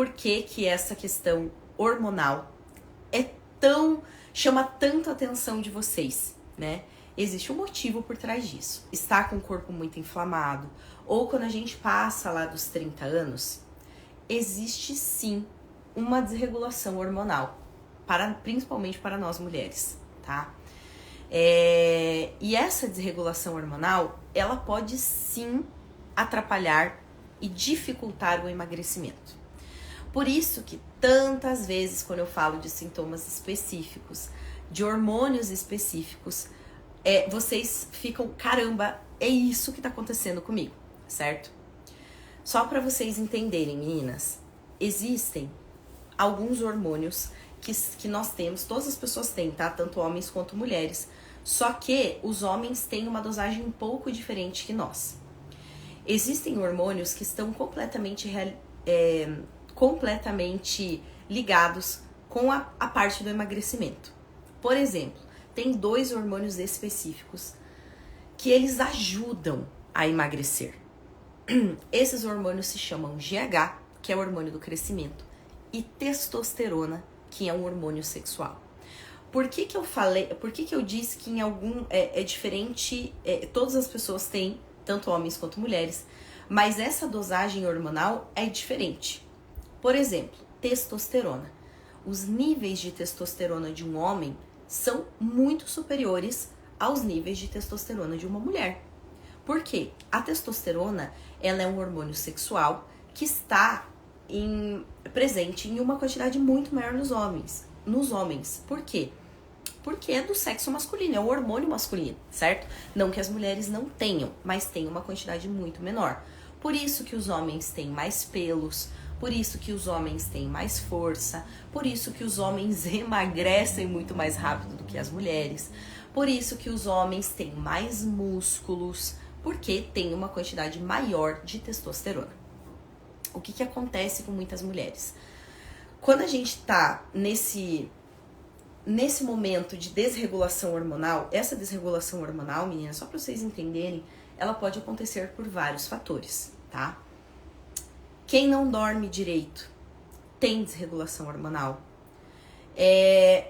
Por que que essa questão hormonal chama tanto a atenção de vocês, né? Existe um motivo por trás disso. Está com o corpo muito inflamado, ou quando a gente passa lá dos 30 anos, existe sim uma desregulação hormonal, principalmente para nós mulheres, tá? E essa desregulação hormonal, ela pode sim atrapalhar e dificultar o emagrecimento. Por isso que tantas vezes quando eu falo de sintomas específicos, de hormônios específicos, vocês ficam, caramba, é isso que tá acontecendo comigo, certo? Só para vocês entenderem, meninas, existem alguns hormônios que nós temos, todas as pessoas têm, tá? Tanto homens quanto mulheres. Só que os homens têm uma dosagem um pouco diferente que nós. Existem hormônios que estão completamente ligados com a parte do emagrecimento. Por exemplo, tem 2 hormônios específicos que eles ajudam a emagrecer. Esses hormônios se chamam GH, que é o hormônio do crescimento, e testosterona, que é um hormônio sexual. Por que eu disse que em algum é diferente, todas as pessoas têm, tanto homens quanto mulheres, mas essa dosagem hormonal é diferente. Por exemplo, testosterona. Os níveis de testosterona de um homem são muito superiores aos níveis de testosterona de uma mulher. Por quê? A testosterona, ela é um hormônio sexual que está presente em uma quantidade muito maior nos homens. Por quê? Porque é do sexo masculino, é um hormônio masculino, certo? Não que as mulheres não tenham, mas tem uma quantidade muito menor. Por isso que os homens têm mais pelos, por isso que os homens têm mais força, por isso que os homens emagrecem muito mais rápido do que as mulheres, por isso que os homens têm mais músculos, porque tem uma quantidade maior de testosterona. O que acontece com muitas mulheres? Quando a gente tá nesse momento de desregulação hormonal, essa desregulação hormonal, meninas, só para vocês entenderem, ela pode acontecer por vários fatores, tá? Quem não dorme direito tem desregulação hormonal.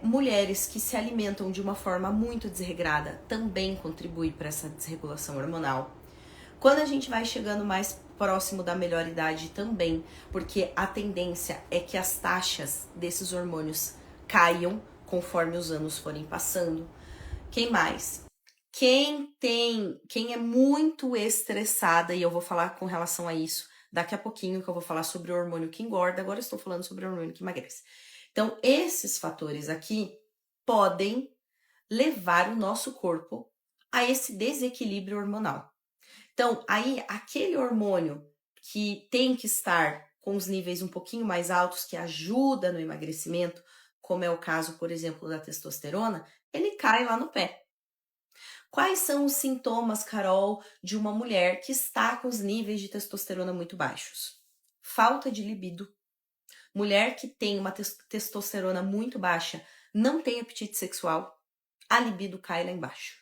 Mulheres que se alimentam de uma forma muito desregrada também contribuem para essa desregulação hormonal. Quando a gente vai chegando mais próximo da melhor idade também, porque a tendência é que as taxas desses hormônios caiam conforme os anos forem passando. Quem mais? Quem é muito estressada, e eu vou falar com relação a isso daqui a pouquinho, que eu vou falar sobre o hormônio que engorda, agora eu estou falando sobre o hormônio que emagrece. Então, esses fatores aqui podem levar o nosso corpo a esse desequilíbrio hormonal. Então, aí, aquele hormônio que tem que estar com os níveis um pouquinho mais altos, que ajuda no emagrecimento, como é o caso, por exemplo, da testosterona, ele cai lá no pé. Quais são os sintomas, Carol, de uma mulher que está com os níveis de testosterona muito baixos? Falta de libido. Mulher que tem uma testosterona muito baixa não tem apetite sexual, a libido cai lá embaixo.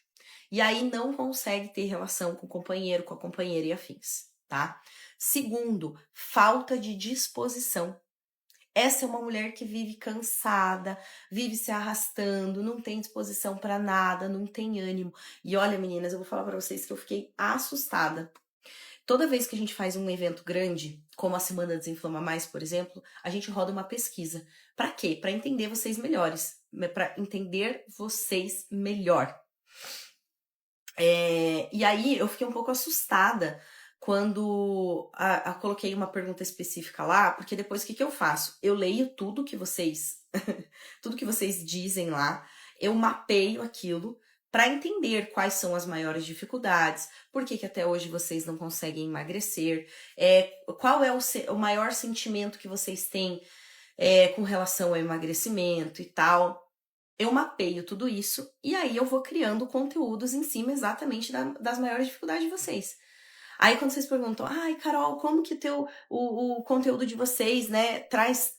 E aí não consegue ter relação com o companheiro, com a companheira e afins, tá? Segundo, falta de disposição. Essa é uma mulher que vive cansada, vive se arrastando, não tem disposição para nada, não tem ânimo. E olha, meninas, eu vou falar para vocês que eu fiquei assustada. Toda vez que a gente faz um evento grande, como a Semana Desinflama Mais, por exemplo, a gente roda uma pesquisa. Para quê? Para entender vocês melhores, para entender vocês melhor. E aí eu fiquei um pouco assustada quando coloquei uma pergunta específica lá, porque depois o que eu faço? Eu leio tudo que vocês tudo que vocês dizem lá, eu mapeio aquilo para entender quais são as maiores dificuldades, por que até hoje vocês não conseguem emagrecer, qual é o maior sentimento que vocês têm com relação ao emagrecimento e tal. Eu mapeio tudo isso e aí eu vou criando conteúdos em cima exatamente das maiores dificuldades de vocês. Aí quando vocês perguntam, ai, Carol, como que o conteúdo de vocês, né, traz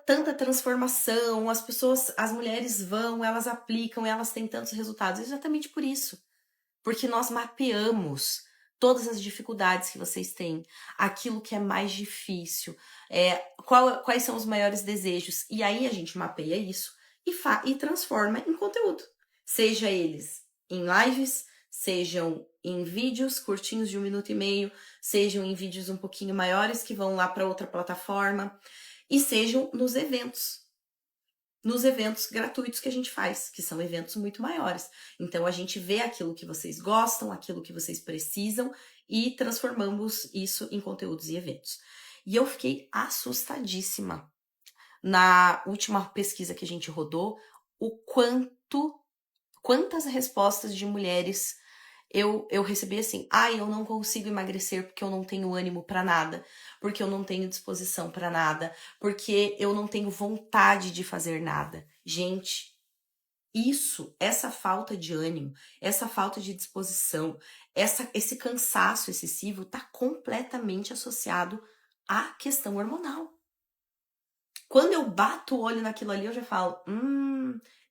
tanta transformação, as mulheres vão, elas aplicam, elas têm tantos resultados. Exatamente por isso. Porque nós mapeamos todas as dificuldades que vocês têm, aquilo que é mais difícil, quais são os maiores desejos. E aí a gente mapeia isso e transforma em conteúdo. Seja eles em lives, sejam em vídeos curtinhos de 1 minuto e meio, sejam em vídeos um pouquinho maiores que vão lá para outra plataforma, e sejam nos eventos gratuitos que a gente faz, que são eventos muito maiores. Então a gente vê aquilo que vocês gostam, aquilo que vocês precisam e transformamos isso em conteúdos e eventos. E eu fiquei assustadíssima na última pesquisa que a gente rodou, quantas respostas de mulheres eu recebi assim: eu não consigo emagrecer porque eu não tenho ânimo pra nada, porque eu não tenho disposição pra nada, porque eu não tenho vontade de fazer nada. Gente, essa falta de ânimo, essa falta de disposição, esse cansaço excessivo tá completamente associado à questão hormonal. Quando eu bato o olho naquilo ali, eu já falo,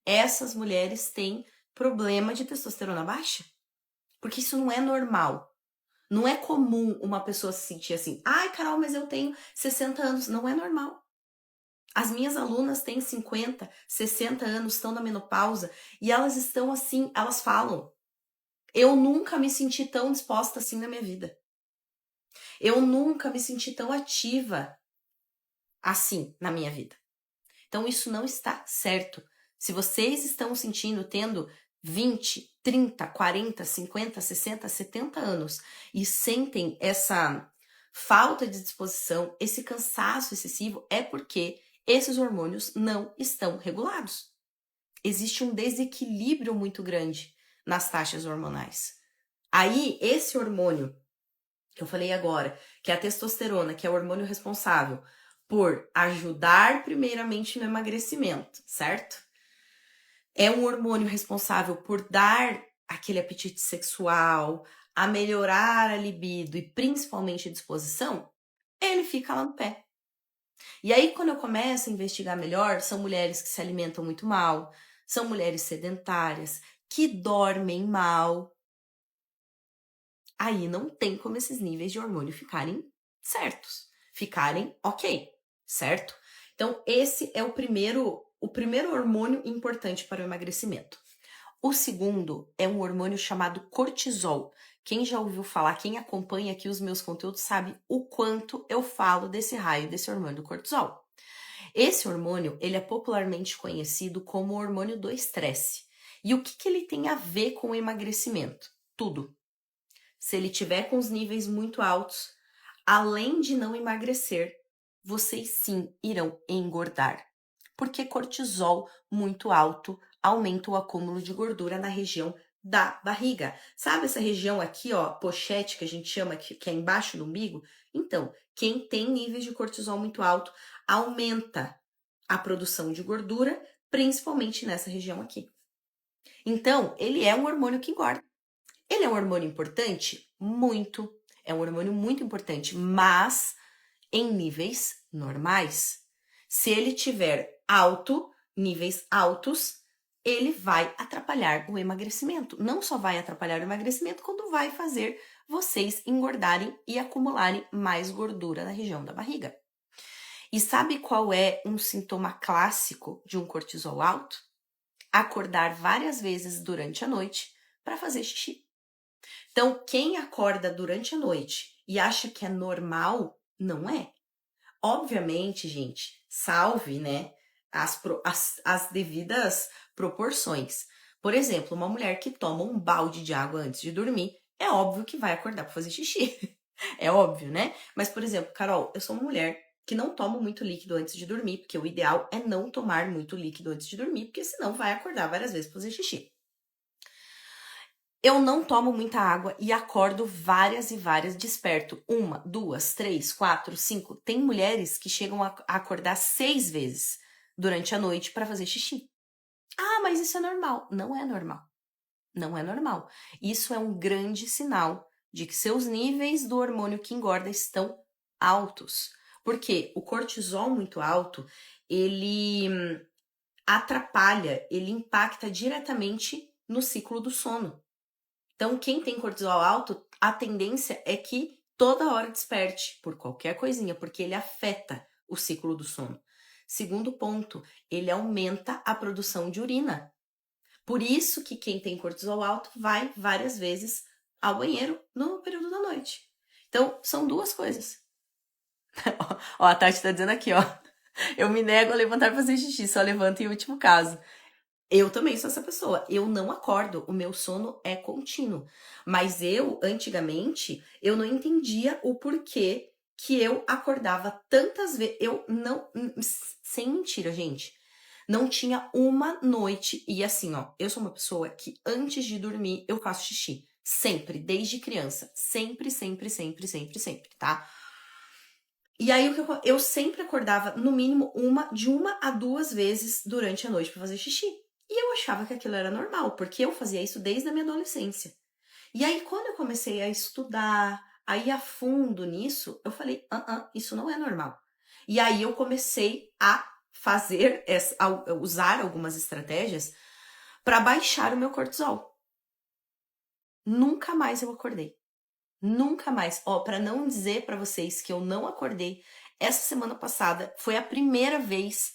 essas mulheres têm problema de testosterona baixa. Porque isso não é normal. Não é comum uma pessoa se sentir assim, Carol, mas eu tenho 60 anos. Não é normal. As minhas alunas têm 50, 60 anos, estão na menopausa, e elas estão assim, elas falam, eu nunca me senti tão disposta assim na minha vida. Eu nunca me senti tão ativa assim na minha vida. Então isso não está certo. Se vocês estão sentindo, tendo 20, 30, 40, 50, 60, 70 anos e sentem essa falta de disposição, esse cansaço excessivo, é porque esses hormônios não estão regulados. Existe um desequilíbrio muito grande nas taxas hormonais. Aí, esse hormônio que eu falei agora, que é a testosterona, que é o hormônio responsável por ajudar primeiramente no emagrecimento, certo? É um hormônio responsável por dar aquele apetite sexual, a melhorar a libido e principalmente a disposição, ele fica lá no pé. E aí, quando eu começo a investigar melhor, são mulheres que se alimentam muito mal, são mulheres sedentárias, que dormem mal. Aí não tem como esses níveis de hormônio ficarem certos, ficarem ok, certo? Então, esse é o primeiro hormônio importante para o emagrecimento. O segundo é um hormônio chamado cortisol. Quem já ouviu falar, quem acompanha aqui os meus conteúdos, sabe o quanto eu falo desse raio, desse hormônio do cortisol. Esse hormônio, ele é popularmente conhecido como o hormônio do estresse. E o que ele tem a ver com o emagrecimento? Tudo. Se ele tiver com os níveis muito altos, além de não emagrecer, vocês sim irão engordar. Porque cortisol muito alto aumenta o acúmulo de gordura na região da barriga. Sabe essa região aqui, ó, pochete, que a gente chama, que é embaixo do umbigo? Então, quem tem níveis de cortisol muito alto aumenta a produção de gordura, principalmente nessa região aqui. Então, ele é um hormônio que engorda. Ele é um hormônio importante? Muito. É um hormônio muito importante, mas em níveis normais. Se ele tiver níveis altos, ele vai atrapalhar o emagrecimento. Não só vai atrapalhar o emagrecimento, quando vai fazer vocês engordarem e acumularem mais gordura na região da barriga. E sabe qual é um sintoma clássico de um cortisol alto? Acordar várias vezes durante a noite para fazer xixi. Então, quem acorda durante a noite e acha que é normal, não é. Obviamente, gente, salve, né, as devidas proporções. Por exemplo, uma mulher que toma um balde de água antes de dormir, é óbvio que vai acordar para fazer xixi. É óbvio, né? Mas, por exemplo, Carol, eu sou uma mulher que não toma muito líquido antes de dormir, porque o ideal é não tomar muito líquido antes de dormir, porque senão vai acordar várias vezes para fazer xixi. Eu não tomo muita água e acordo várias e várias, desperto 1, 2, 3, 4, 5. Tem mulheres que chegam a acordar 6 vezes durante a noite para fazer xixi. Mas isso é normal. Não é normal. Não é normal. Isso é um grande sinal de que seus níveis do hormônio que engorda estão altos. Porque o cortisol muito alto, ele atrapalha, ele impacta diretamente no ciclo do sono. Então, quem tem cortisol alto, a tendência é que toda hora desperte por qualquer coisinha, porque ele afeta o ciclo do sono. Segundo ponto, ele aumenta a produção de urina. Por isso que quem tem cortisol alto vai várias vezes ao banheiro no período da noite. Então, são duas coisas. Ó, a Tati tá dizendo aqui, ó. Eu me nego a levantar pra fazer xixi, só levanto em último caso. Eu também sou essa pessoa. Eu não acordo, o meu sono é contínuo. Mas eu, antigamente, eu não entendia o porquê que eu acordava tantas vezes. Eu não. Sem mentira, gente. Não tinha uma noite. E assim, ó, eu sou uma pessoa que antes de dormir eu faço xixi. Sempre, desde criança. Sempre, sempre, sempre, sempre, sempre, tá? E aí eu sempre acordava no mínimo de uma a duas vezes durante a noite pra fazer xixi. E eu achava que aquilo era normal, porque eu fazia isso desde a minha adolescência. E aí quando eu comecei a estudar, a ir a fundo nisso, eu falei, isso não é normal. E aí eu comecei a a usar algumas estratégias para baixar o meu cortisol. Nunca mais eu acordei. Nunca mais. Ó, para não dizer para vocês que eu não acordei, essa semana passada foi a primeira vez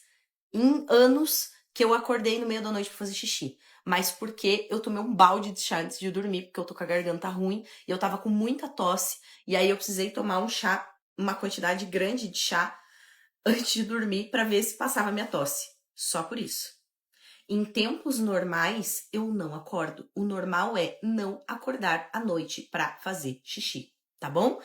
em anos que eu acordei no meio da noite pra fazer xixi. Mas porque eu tomei um balde de chá antes de dormir, porque eu tô com a garganta ruim e eu tava com muita tosse. E aí eu precisei tomar um chá, uma quantidade grande de chá antes de dormir para ver se passava a minha tosse. Só por isso. Em tempos normais, eu não acordo. O normal é não acordar à noite para fazer xixi, tá bom?